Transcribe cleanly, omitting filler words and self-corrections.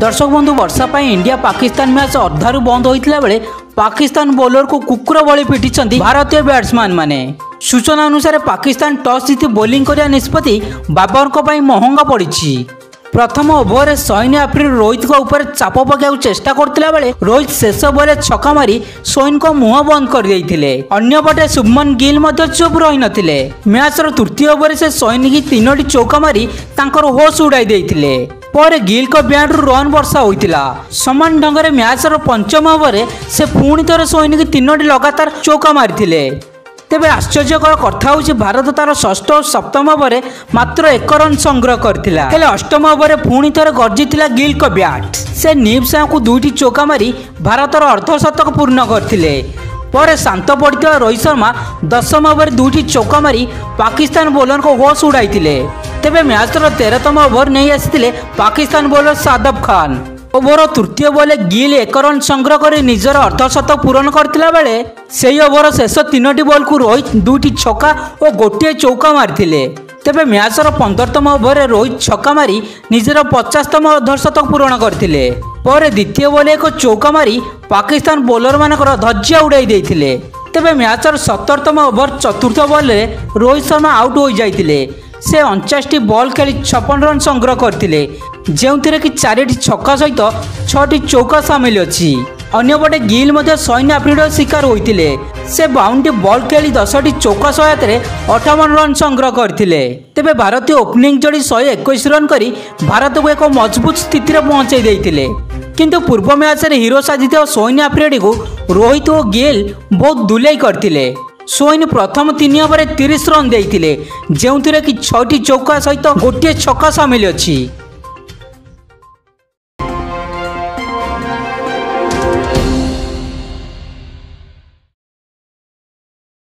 दर्शक बंधु वर्षा पर इंडिया पाकिस्तान मैच अधारू बंद होता बेले पाकिस्तान बॉलर को कुकुर भली पिटी भारतीय बैट्समैन माने। सूचना अनुसार पाकिस्तान टॉस जीति बोलिंग करने निष्पत्ति बाबर महंगा पड़ी। प्रथम ओभर शहीन आफरीदी रोहित को ऊपर चाप पकाऊ चेष्टा करथिला बेले रोहित शेष बॉल छक्का मारी शहीन को मुह बंद कर देइथिले। अन्यपटे शुभमन गिल मध्य चुप रही नथिले। मैच तृतीय ओभर से शहीन की 3टी चौका मारी तांकर होश उड़ाई देइथिले। पर गिल को बैट रु रन वर्षा होइतिला। समान ढंग से मैच पंचम ओभर से पुणी थरे शहीन की 3टी लगातार चौका मारिथिले। तेबे आश्चर्यकर कथा हूँ भारत तार षष्ठ और सप्तम ओभर मात्र 1 रन संग्रह करथिला। हेले अष्टम ओभर पुणी थरे गर्जिथिला गिल को बैट। से नीब साह को 2टी चौका मारी भारतर अर्धशतक पूर्ण करथिले। पर शांत पड़ता रोहित शर्मा 10म ओभर 2टी चौका मारी पाकिस्तान बॉलर को होश उड़ाई। तेबे मैच 13तम ओभर नहीं आसी पाकिस्तान बॉलर सादब खान। ओभर तृतीय बॉले गिल 1 रन संग्रह कर निजर अर्धशतक पूरण करथिला बेले सेही ओभर शेष 3टी बॉल को रोहित 2टी छक्का और गोटे चौका मारिथिले। तेबे मैच 15तम ओभर रोहित छक्का मारी निजर 50तम अर्धशतक पूरण करथिले। पर द्वितीय बॉल एक चौका मारी पाकिस्तान बॉलर मानकर धज्जिया उड़ाई देइथिले। तेबे मैच 17तम ओभर चतुर्थ बॉल रोहित शर्मा आउट हो जाइथिले। से 49टी बॉल खेली 56 रन संग्रह करथिले, जेउथिरे कि 4टी छक्का सहित 6टी चौका सामिल अछि। अन्यपटे गिल मध्य शहीन आफरीदी शिकार होइतिले। से 52टी बॉल खेली 10टी चौका सहायतारे 58 रन संग्रह करथिले। तेबे भारतीय ओपनिंग जोड़ी 121 रन करी भारत को एक मजबूत स्थिति में पहुंचाई देइतिले। किंतु पूर्व मैच रे हीरो साजित शहीन आफरीदी को रोहित और गिल बहुत दुलाई करथिले। शहीन प्रथम 3 ओभर 30 रन देइतिले, जेउथिरे कि 6टी चौका सहित गोटे छक्का सामिल अछि।